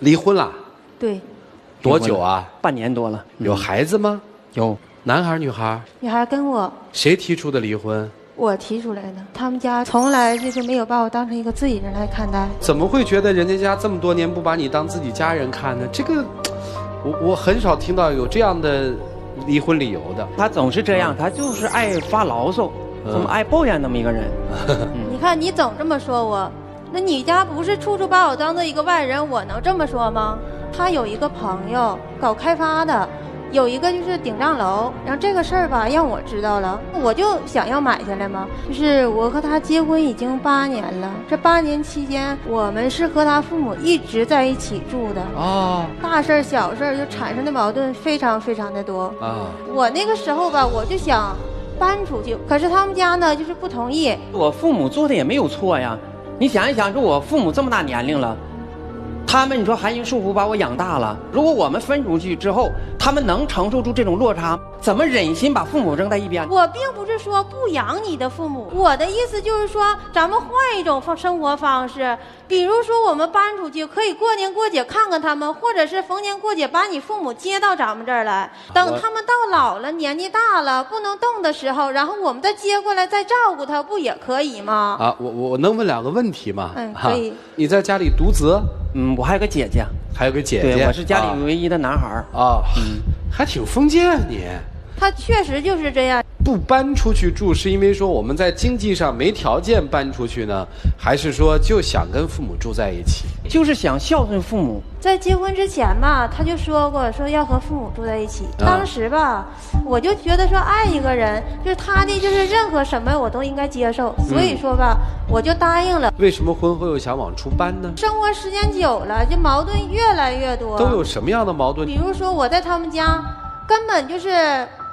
离婚了？对。多久啊？半年多了。有孩子吗？有。男孩女孩？女孩跟我。谁提出的离婚？我提出来的。他们家从来就是没有把我当成一个自己人来看待。怎么会觉得人家家这么多年不把你当自己家人看呢？这个，我很少听到有这样的离婚理由的。他总是这样，他就是爱发牢骚，这么爱抱怨那么一个人。你看你总这么说我，那你家不是处处把我当做一个外人，我能这么说吗？他有一个朋友搞开发的，有一个就是顶账楼，然后这个事儿吧让我知道了，我就想要买下来嘛。就是我和他结婚已经8年了，这8年期间，我们是和他父母一直在一起住的大事儿小事儿就产生的矛盾非常非常的多我那个时候吧，我就想搬出去，可是他们家呢就是不同意。我父母做的也没有错呀，你想一想，说我父母这么大年龄了。他们你说含辛茹苦把我养大了，如果我们分出去之后，他们能承受住这种落差，怎么忍心把父母扔在一边？我并不是说不养你的父母，我的意思就是说咱们换一种生活方式，比如说我们搬出去可以过年过节看看他们，或者是逢年过节把你父母接到咱们这儿来，等他们到老了年纪大了不能动的时候，然后我们再接过来再照顾他，不也可以吗？我能问2个问题吗？可以。你在家里独子？我还有个姐姐。还有个姐姐。对，我是家里唯一的男孩还挺封建啊你。他确实就是这样。不搬出去住是因为说我们在经济上没条件搬出去呢，还是说就想跟父母住在一起？就是想孝顺父母。在结婚之前吧，他就说过说要和父母住在一起。当时吧，我就觉得说爱一个人，就是他的就是任何什么我都应该接受，所以说吧，我就答应了。为什么婚后又想往出搬呢？生活时间久了，这矛盾越来越多。都有什么样的矛盾？比如说我在他们家根本就是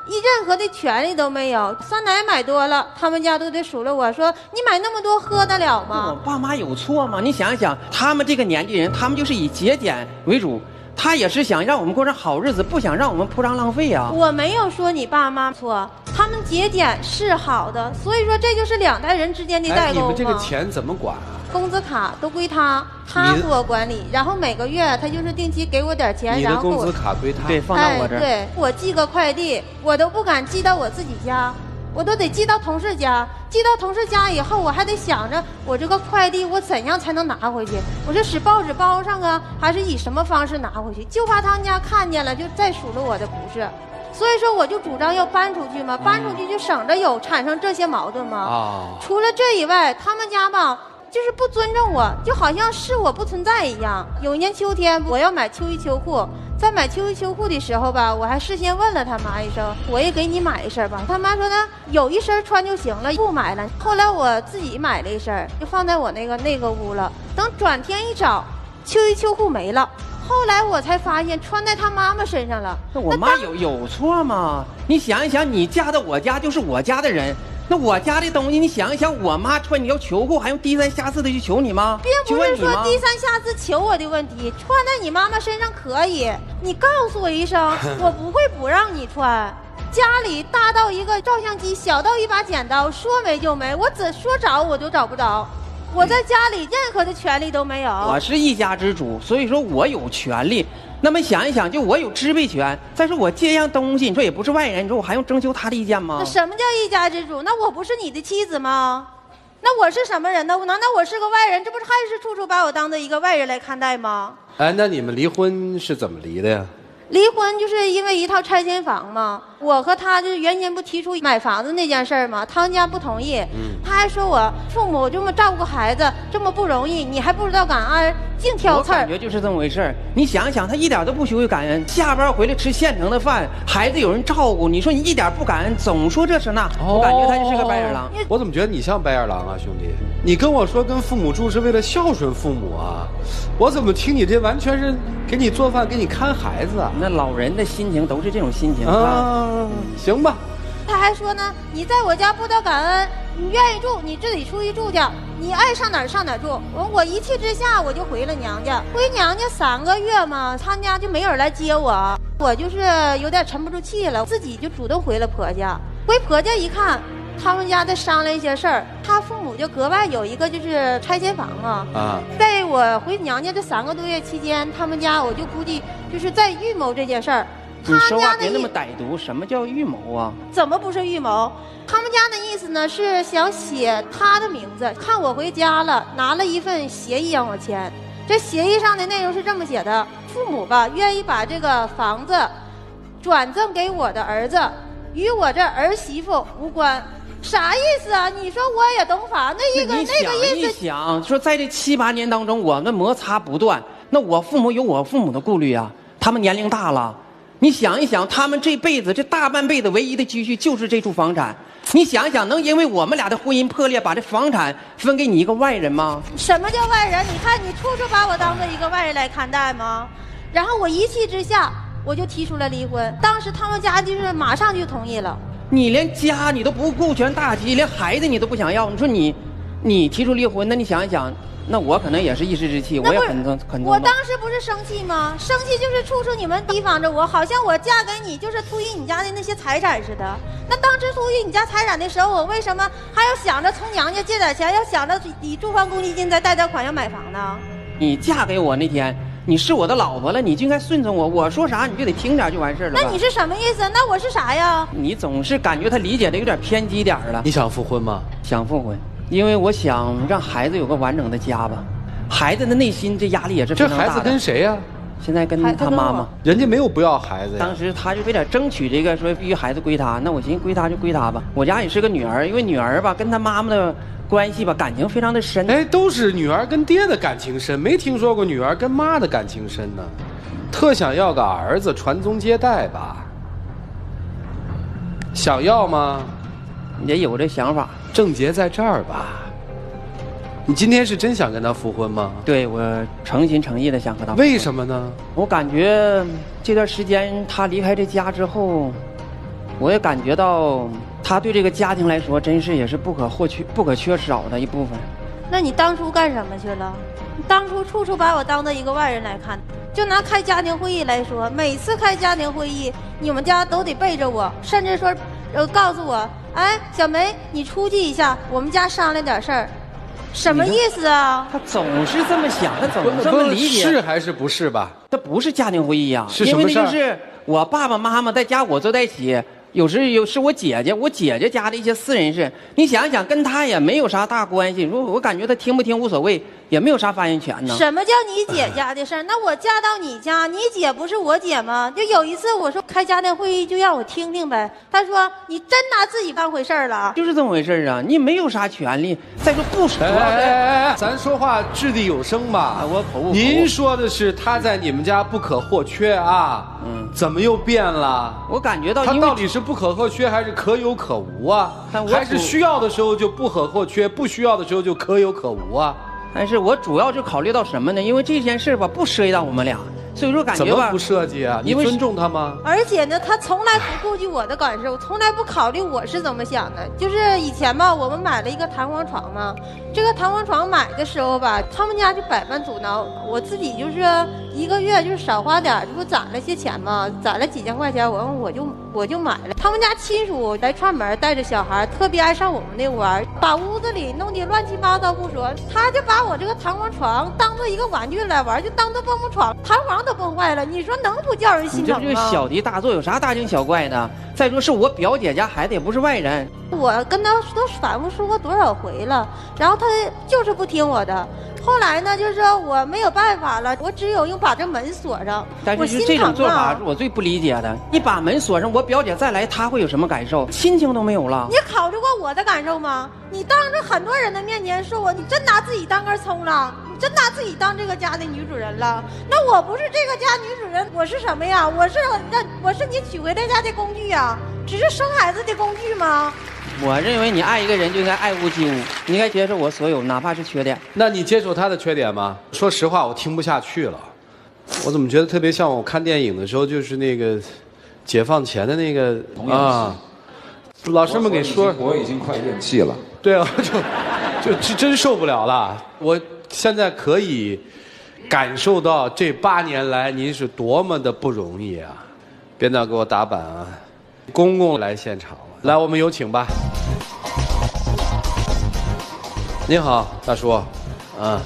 任何的权利都没有，酸奶买多了，他们家都得数落我说你买那么多喝得了吗？我爸妈有错吗？你想一想，他们这个年纪人，他们就是以节俭为主，他也是想让我们过上好日子，不想让我们铺张浪费啊。我没有说你爸妈错，他们节俭是好的，所以说这就是2代人之间的代沟嘛。你们这个钱怎么管啊？工资卡都归他给我管理，然后每个月他就是定期给我点钱，然后工资卡归他，对，放到我这儿。对，我寄个快递，我都不敢寄到我自己家，我都得寄到同事家。寄到同事家以后，我还得想着我这个快递我怎样才能拿回去？我是使报纸包上啊，还是以什么方式拿回去？就怕他们家看见了，就再数落我的不是。所以说我就主张要搬出去嘛，搬出去就省着有产生这些矛盾嘛。除了这以外，他们家吧就是不尊重我，就好像是我不存在一样。有一年秋天，我要买秋衣秋裤，在买秋衣秋裤的时候吧，我还事先问了他妈一声，我也给你买一身吧。他妈说呢，有一身穿就行了，不买了。后来我自己买了一身，就放在我那个屋了。等转天一找，秋衣秋裤没了。后来我才发现穿在他妈妈身上了。那我妈有错吗？你想一想，你嫁到我家就是我家的人。那我家的东西，你想一想，我妈穿你条秋裤，还用低三下四的去求你吗？并不是说低三下四求我的问题，穿在你妈妈身上可以，你告诉我一声，我不会不让你穿。家里大到一个照相机，小到一把剪刀，说没就没，我只说找我就找不着。我在家里任何的权利都没有。我是一家之主，所以说我有权利。那么想一想，就我有支配权。再说我借样东西，你说也不是外人，你说我还用征求他的意见吗？那什么叫一家之主？那我不是你的妻子吗？那我是什么人呢？难道我是个外人？这不是还是处处把我当做一个外人来看待吗？那你们离婚是怎么离的呀？离婚就是因为一套拆迁房嘛。我和他就是原先不提出买房子那件事嘛，他们家不同意。他还说我父母这么照顾孩子这么不容易，你还不知道感恩，净挑刺儿。我感觉就是这么回事。你想想，他一点都不学会感恩，下班回来吃现成的饭，孩子有人照顾，你说你一点不感恩，总说这是那，我感觉他就是个白眼狼。我怎么觉得你像白眼狼啊，兄弟？你跟我说跟父母住是为了孝顺父母啊，我怎么听你这完全是给你做饭给你看孩子啊？那老人的心情都是这种心情行吧。他还说呢，你在我家不得感恩，你愿意住你自己出去住去，你爱上哪儿上哪儿住。我一气之下我就回了娘家，回娘家3个月嘛，他家就没有人来接我，我就是有点沉不住气了，自己就主动回了婆家。回婆家一看，他们家在商量一些事儿，他父母就格外有一个就是拆迁房啊。在我回娘家这3个多月期间，他们家我就估计就是在预谋这件事儿。你说话别那么歹毒，什么叫预谋啊？怎么不是预谋？他们家的意思呢是想写他的名字，看我回家了，拿了一份协议让我签。这协议上的内容是这么写的：父母吧愿意把这个房子转赠给我的儿子，与我这儿媳妇无关。啥意思啊？你说我也懂法，那个意思。你想说，在这7、8年当中，我们摩擦不断，那我父母有我父母的顾虑啊，他们年龄大了。你想一想，他们这辈子这大半辈子唯一的积蓄就是这处房产。你想一想，能因为我们俩的婚姻破裂，把这房产分给你一个外人吗？什么叫外人？你看你处处把我当做一个外人来看待吗？然后我一气之下，我就提出了离婚。当时他们家就是马上就同意了。你连家你都不顾全大局，连孩子你都不想要。你说你提出离婚，那你想一想，那我可能也是一时之气，我也很我当时不是生气吗？生气就是处处你们提防着我，好像我嫁给你就是图于你家的那些财产似的。那当时图于你家财产的时候，我为什么还要想着从娘家借点钱，要想着以住房公积金再贷点款要买房呢？你嫁给我那天，你是我的老婆了，你就应该顺从我，我说啥你就得听点就完事了。那你是什么意思？那我是啥呀？你总是感觉他理解的有点偏激点了。你想复婚吗？想复婚，因为我想让孩子有个完整的家吧。孩子的内心这压力也是非常大的。这孩子跟谁呀？现在跟他妈妈。人家没有不要孩子呀。当时他就为了争取这个，说必须孩子归他，那我寻思归他就归他吧。我家也是个女儿，因为女儿吧跟他妈妈的关系吧感情非常的深。哎，都是女儿跟爹的感情深，没听说过女儿跟妈的感情深呢。特想要个儿子传宗接代吧？想要吗？也有这想法。症结在这儿吧？你今天是真想跟他复婚吗？对，我诚心诚意的想和他复婚。为什么呢？我感觉这段时间他离开这家之后，我也感觉到他对这个家庭来说，真是也是不可缺少的一部分。那你当初干什么去了？你当初处处把我当做一个外人来看。就拿开家庭会议来说，每次开家庭会议，你们家都得背着我，甚至说，告诉我，哎，小梅，你出去一下，我们家商量点事儿。什么意思啊？他总是这么想，他总是这么理解。是还是不是吧？这不是家庭会议啊，是什么事儿？因为那就是我爸爸妈妈在家我坐在一起，有时是我姐姐家的一些私人事。你想一想，跟他也没有啥大关系。如果我感觉他听不听无所谓，也没有啥发言权呢。什么叫你姐家的事儿？那我嫁到你家，你姐不是我姐吗？就有一次我说开家庭会议，就让我听听呗。他说你真拿自己当回事儿了？就是这么回事啊！你没有啥权利。再说不说，咱说话掷地有声吧。我口误。您说的是他在你们家不可或缺啊？怎么又变了？我感觉到他到底是不可或缺还是可有可无啊？还是需要的时候就不可或缺，不需要的时候就可有可无啊？但是我主要就考虑到什么呢？因为这件事吧不涉及到我们俩，所以说感觉吧。怎么不设计啊？你尊重他吗？而且呢，他从来不顾及我的感受，从来不考虑我是怎么想的。就是以前吧，我们买了一个弹簧床嘛，这个弹簧床买的时候吧，他们家就百般阻挠，我自己就是一个月就是少花点，这不攒了些钱嘛，攒了几千块钱，我就买了。他们家亲属来串门，带着小孩，特别爱上我们那玩，把屋子里弄得乱七八糟不说，他就把我这个弹簧床当做一个玩具来玩，就当做蹦蹦床，弹簧都蹦坏了，你说能不叫人心疼吗？你这就小题大做，有啥大惊小怪的？再说是我表姐家孩子，也不是外人。我跟他都反复说过多少回了，然后他就是不听我的。后来呢，就是说我没有办法了，我只有用把这门锁上。但是就这种做法是我最不理解的。你把门锁上，我表姐再来，她会有什么感受？亲情都没有了。你考虑过我的感受吗？你当着很多人的面前说我，你真拿自己当根葱了？你真拿自己当这个家的女主人了？那我不是这个家女主人，我是什么呀？我是你娶回来家的工具呀，只是生孩子的工具吗？我认为你爱一个人就应该爱屋及乌，你应该接受我所有，哪怕是缺点。那你接受他的缺点吗？说实话，我听不下去了。我怎么觉得特别像我看电影的时候，就是那个解放前的那个啊，老师们给说，我已经快咽气了。对啊，就真受不了了。我现在可以感受到这8年来您是多么的不容易啊！别闹给我打板啊！公公来现场了，来，我们有请吧。您好，大叔。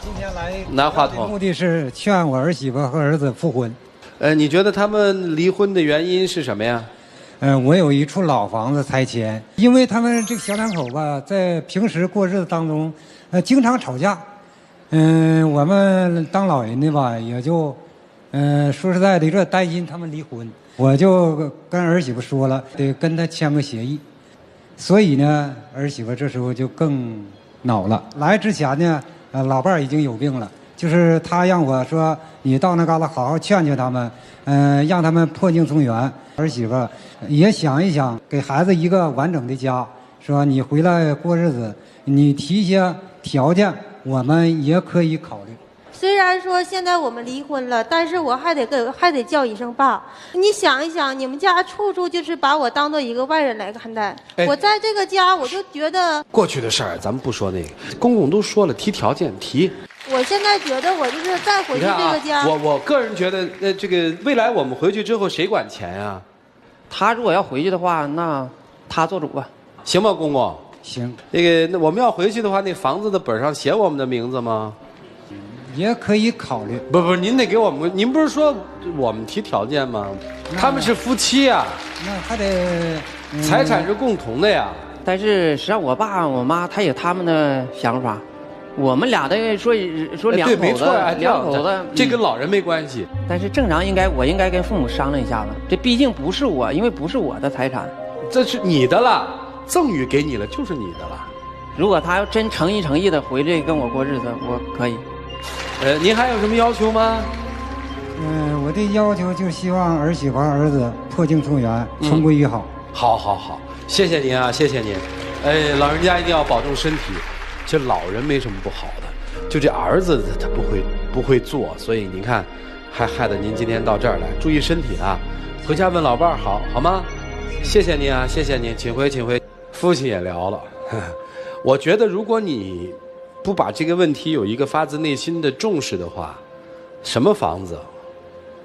今天来拿话筒，目的是劝我儿媳妇和儿子复婚。你觉得他们离婚的原因是什么呀？我有一处老房子拆迁，因为他们这个小两口吧，在平时过日子当中，经常吵架。我们当老人的吧，也就，说实在的，有点担心他们离婚。我就跟儿媳妇说了，得跟他签个协议。所以呢，儿媳妇这时候就更恼了。来之前呢，老伴儿已经有病了，就是他让我说，你到那旮旯好好劝劝他们，让他们破镜重圆。儿媳妇也想一想，给孩子一个完整的家，说你回来过日子，你提一些条件，我们也可以考虑。虽然说现在我们离婚了，但是我还得叫一声爸。你想一想，你们家处处就是把我当做一个外人来看待。我在这个家，我就觉得过去的事儿，咱们不说那个。公公都说了，提条件提。我现在觉得我就是再回去这个家，我个人觉得，这个未来我们回去之后谁管钱呀？他如果要回去的话，那他做主吧，行吗，公公？行。那我们要回去的话，那房子的本上写我们的名字吗？也可以考虑。不，您得给我们，您不是说我们提条件吗？他们是夫妻呀，那还得，财产是共同的呀。但是实际上，我爸我妈他有他们的想法，我们俩的说两口子，两口子，这跟老人没关系。但是正常我应该跟父母商量一下子，这毕竟不是我，因为不是我的财产，这是你的了，赠与给你了，就是你的了。如果他要真诚意的回来跟我过日子，我可以。您还有什么要求吗？我的要求就希望儿媳妇儿子破镜重圆，重归于好。好，谢谢您啊，谢谢您。老人家一定要保重身体。这老人没什么不好的，就这儿子他不会做，所以您看，还害得您今天到这儿来，注意身体啊。回家问老伴儿好吗？谢谢您啊，谢谢您，请回。父亲也聊了，我觉得如果你不把这个问题有一个发自内心的重视的话，什么房子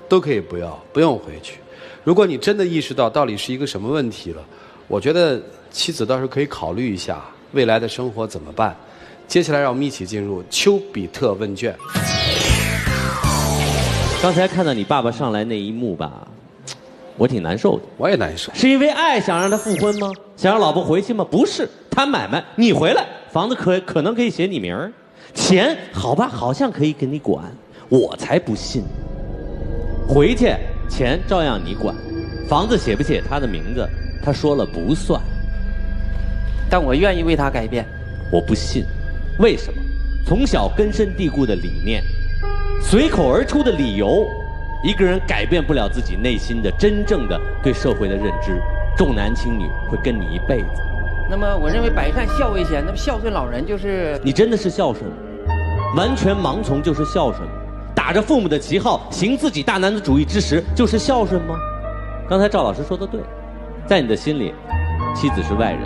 都可以不要，不用回去。如果你真的意识到到底是一个什么问题了，我觉得妻子倒是可以考虑一下未来的生活怎么办。接下来让我们一起进入丘比特问卷。刚才看到你爸爸上来那一幕吧，我挺难受的。我也难受。是因为爱想让他复婚吗？想让老婆回去吗？不是，谈买卖，你回来，房子可能可以写你名儿，钱好吧，好像可以给你管，我才不信。回去钱照样你管，房子写不写他的名字，他说了不算。但我愿意为他改变。我不信，为什么？从小根深蒂固的理念，随口而出的理由，一个人改变不了自己内心的真正的对社会的认知。重男轻女会跟你一辈子。那么我认为百善孝为先，那么孝顺老人就是你真的是孝顺吗？完全盲从就是孝顺吗？打着父母的旗号行自己大男子主义之实就是孝顺吗？刚才赵老师说的对，在你的心里，妻子是外人，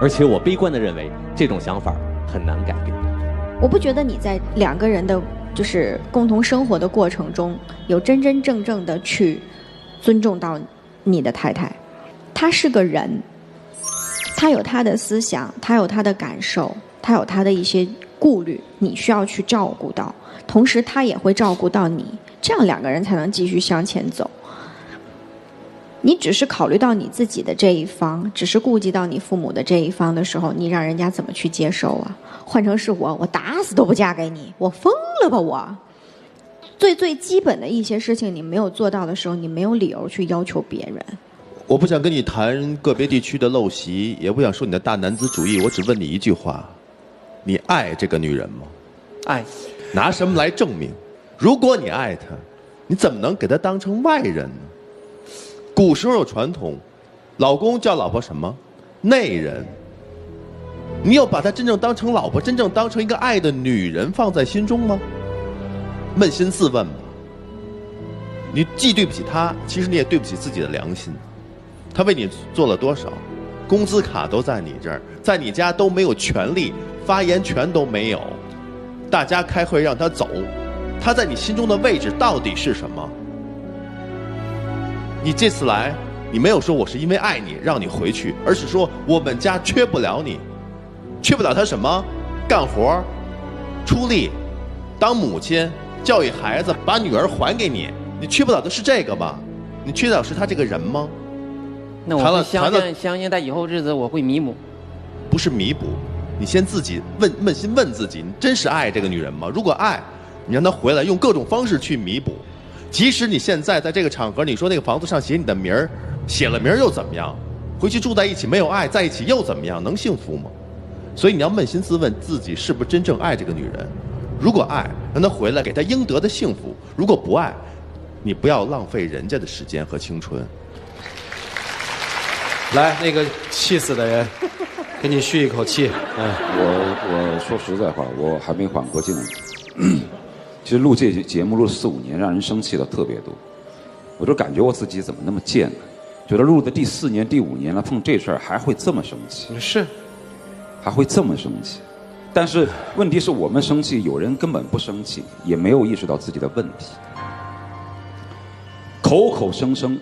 而且我悲观地认为这种想法很难改变。我不觉得你在两个人的就是共同生活的过程中有真真正正的去尊重到你的太太。她是个人，她有她的思想，她有她的感受，她有她的一些顾虑，你需要去照顾到，同时她也会照顾到你，这样两个人才能继续向前走。你只是考虑到你自己的这一方，只是顾及到你父母的这一方的时候，你让人家怎么去接受啊？换成是我打死都不嫁给你，我疯了吧我？最基本的一些事情你没有做到的时候，你没有理由去要求别人。我不想跟你谈个别地区的陋习，也不想说你的大男子主义，我只问你一句话：你爱这个女人吗？爱。拿什么来证明？如果你爱她，你怎么能给她当成外人呢？古时候有传统，老公叫老婆什么？内人。你有把她真正当成老婆，真正当成一个爱的女人放在心中吗？扪心自问吧。你既对不起她，其实你也对不起自己的良心。她为你做了多少？工资卡都在你这儿，在你家都没有权利，发言权都没有。大家开会让她走，她在你心中的位置到底是什么？你这次来，你没有说我是因为爱你让你回去，而是说我们家缺不了你。缺不了她什么？干活、出力、当母亲、教育孩子，把女儿还给你，你缺不了的是这个吧？你缺的是他这个人吗？那我会相信在以后日子我会弥补。不是弥补，你先自己扪心问自己，你真是爱这个女人吗？如果爱，你让她回来，用各种方式去弥补。即使你现在在这个场合，你说那个房子上写你的名儿，写了名儿又怎么样？回去住在一起没有爱，在一起又怎么样？能幸福吗？所以你要扪心自问自己是不是真正爱这个女人。如果爱，让她回来，给她应得的幸福；如果不爱，你不要浪费人家的时间和青春。来，那个气死的人，给你续一口气。我说实在话，我还没缓过劲来。其实录这节目录了4、5年，让人生气的特别多。我就感觉我自己怎么那么贱呢？觉得录的第4年、第5年了，碰这事儿还会这么生气？是，还会这么生气。但是问题是我们生气，有人根本不生气，也没有意识到自己的问题。口口声声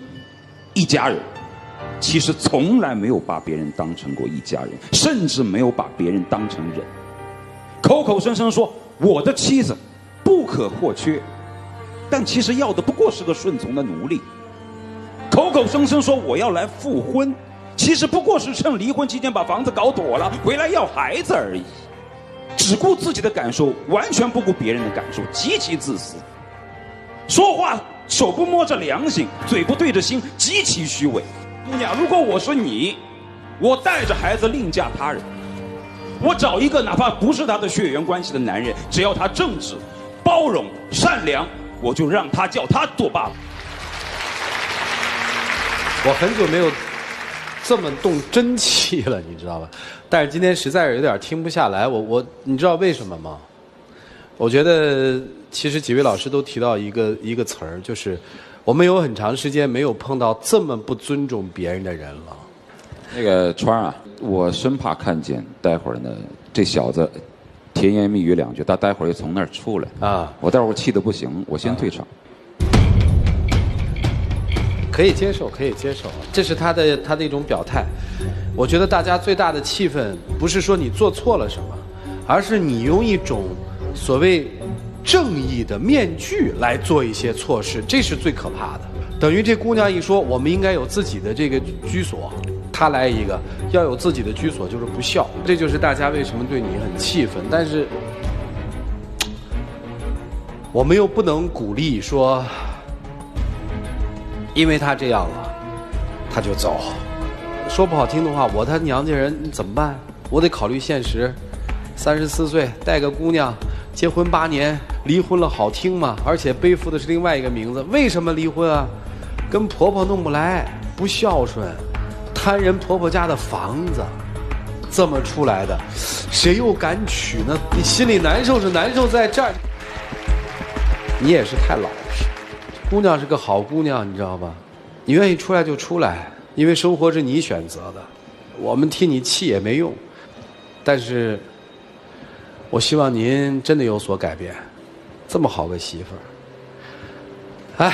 一家人，其实从来没有把别人当成过一家人，甚至没有把别人当成人。口口声声说我的妻子不可或缺，但其实要的不过是个顺从的奴隶。口口声声说我要来复婚，其实不过是趁离婚期间把房子搞妥了，回来要孩子而已。只顾自己的感受，完全不顾别人的感受，极其自私。说话手不摸着良心，嘴不对着心，极其虚伪。姑娘，如果我是你，我带着孩子另嫁他人，我找一个哪怕不是他的血缘关系的男人，只要他正直、包容、善良，我就让他叫他做爸爸。我很久没有这么动真气了，你知道吧？但是今天实在是有点听不下来。你知道为什么吗？我觉得其实几位老师都提到一个词儿，就是我们有很长时间没有碰到这么不尊重别人的人了。那个川啊，我生怕看见待会儿呢这小子甜言蜜语2句，他待会儿又从那儿出来啊，我待会儿气得不行，我先退场。可以接受，可以接受，这是他的一种表态。我觉得大家最大的气愤，不是说你做错了什么，而是你用一种所谓正义的面具来做一些错事，这是最可怕的。等于这姑娘一说，我们应该有自己的这个居所，她来一个要有自己的居所，就是不孝。这就是大家为什么对你很气愤。但是我们又不能鼓励说，因为他这样了，他就走。说不好听的话，我他娘家人怎么办？我得考虑现实。34岁带个姑娘，结婚8年，离婚了好听吗？而且背负的是另外一个名字。为什么离婚啊？跟婆婆弄不来，不孝顺，贪人婆婆家的房子，这么出来的，谁又敢娶呢？你心里难受是难受在这儿。你也是太老实。姑娘是个好姑娘，你知道吧？你愿意出来就出来，因为生活是你选择的，我们替你气也没用。但是我希望您真的有所改变。这么好个媳妇儿，唉，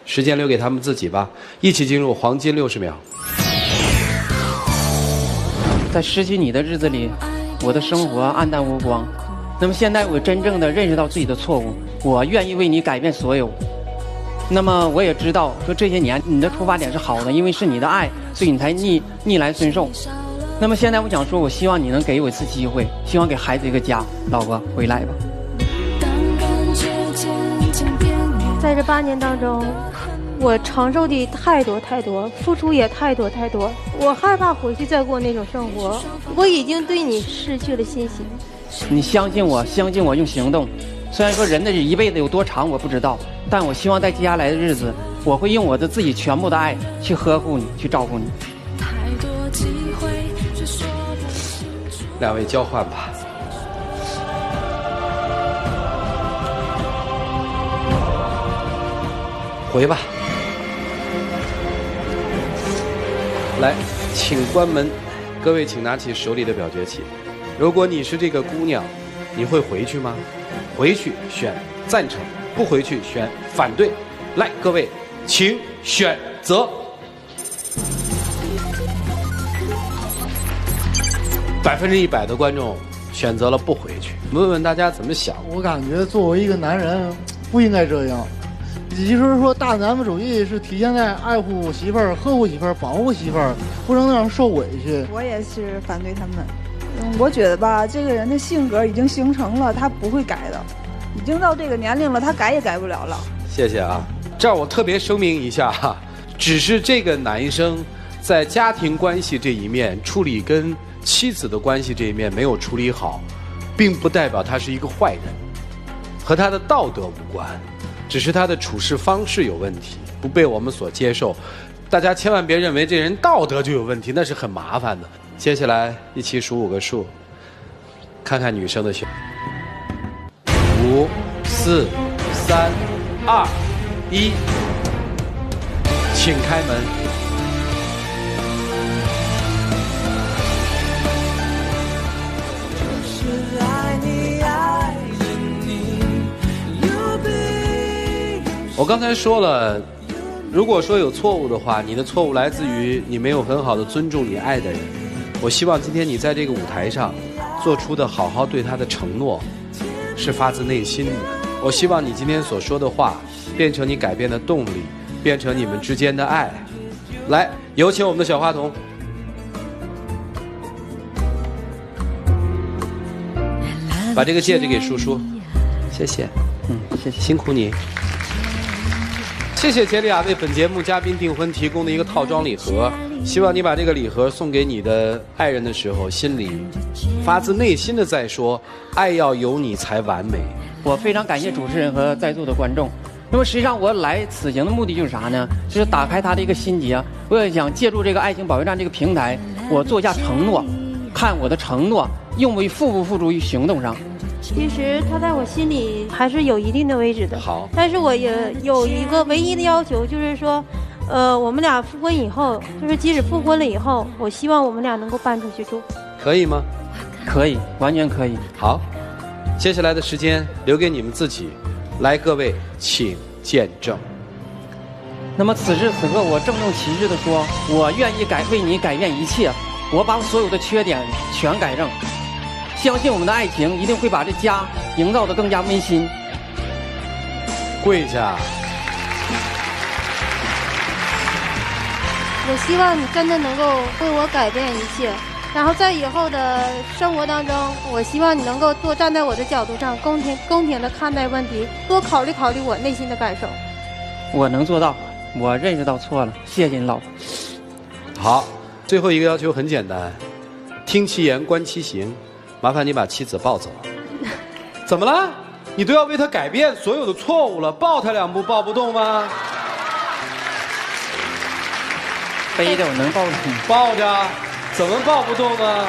时间留给他们自己吧。一起进入黄金60秒。在失去你的日子里，我的生活黯淡无光。那么现在我真正的认识到自己的错误，我愿意为你改变所有。那么我也知道，说这些年你的出发点是好的，因为是你的爱，所以你才逆来顺受。那么现在我想说，我希望你能给我一次机会，希望给孩子一个家。老婆，回来吧。在这8年当中，我承受的太多太多，付出也太多太多。我害怕回去再过那种生活，我已经对你失去了信心。你相信我，相信我，用行动。虽然说人的一辈子有多长我不知道，但我希望在接下来的日子，我会用我的自己全部的爱去呵护你，去照顾你。两位交换吧。回吧。来，请关门。各位请拿起手里的表决器。如果你是这个姑娘，你会回去吗？回去选赞成，不回去选反对。来，各位请选择。100%的观众选择了不回去。问问大家怎么想？我感觉作为一个男人，不应该这样。也就是说，大男子主义是体现在爱护媳妇儿、呵护媳妇儿、保护媳妇儿，不能让人受委屈。我也是反对他们。我觉得吧，这个人的性格已经形成了，他不会改的。已经到这个年龄了，他改也改不了了。谢谢啊，这儿我特别声明一下哈，只是这个男生在家庭关系这一面处理跟妻子的关系这一面没有处理好，并不代表他是一个坏人，和他的道德无关，只是他的处事方式有问题，不被我们所接受。大家千万别认为这人道德就有问题，那是很麻烦的。接下来一起数5个数，看看女生的选。5、4、3、2、1，请开门。我刚才说了，如果说有错误的话，你的错误来自于你没有很好的尊重你爱的人。我希望今天你在这个舞台上做出的好好对他的承诺，是发自内心的。我希望你今天所说的话变成你改变的动力，变成你们之间的爱。来，有请我们的小花童。把这个戒指给叔叔，谢谢。谢谢，辛苦你。谢谢杰利亚为本节目嘉宾订婚提供的一个套装礼盒，希望你把这个礼盒送给你的爱人的时候，心里发自内心的在说，爱要有你才完美。我非常感谢主持人和在座的观众。那么实际上我来此行的目的就是啥呢？就是打开他的一个心结。我也想借助这个爱情保卫战这个平台，我做下承诺，看我的承诺用不付不付诸于行动上。其实他在我心里还是有一定的位置的。好，但是我也有一个唯一的要求，就是说，我们俩复婚以后，就是即使复婚了以后，我希望我们俩能够搬出去住。可以吗？可以，完全可以。好，接下来的时间留给你们自己。来，各位，请见证。那么此时此刻，我郑重其事地说，我愿意为你改变一切，我把所有的缺点全改正。相信我们的爱情一定会把这家营造得更加温馨。跪下。我希望你真的能够为我改变一切，然后在以后的生活当中，我希望你能够多站在我的角度上，公平地看待问题，多考虑考虑我内心的感受。我能做到，我认识到错了，谢谢你老婆。好，最后一个要求很简单，听其言观其行。麻烦你把妻子抱走。怎么了？你都要为他改变所有的错误了，抱他2步抱不动吗？背着我能抱住你？抱着，怎么抱不动呢？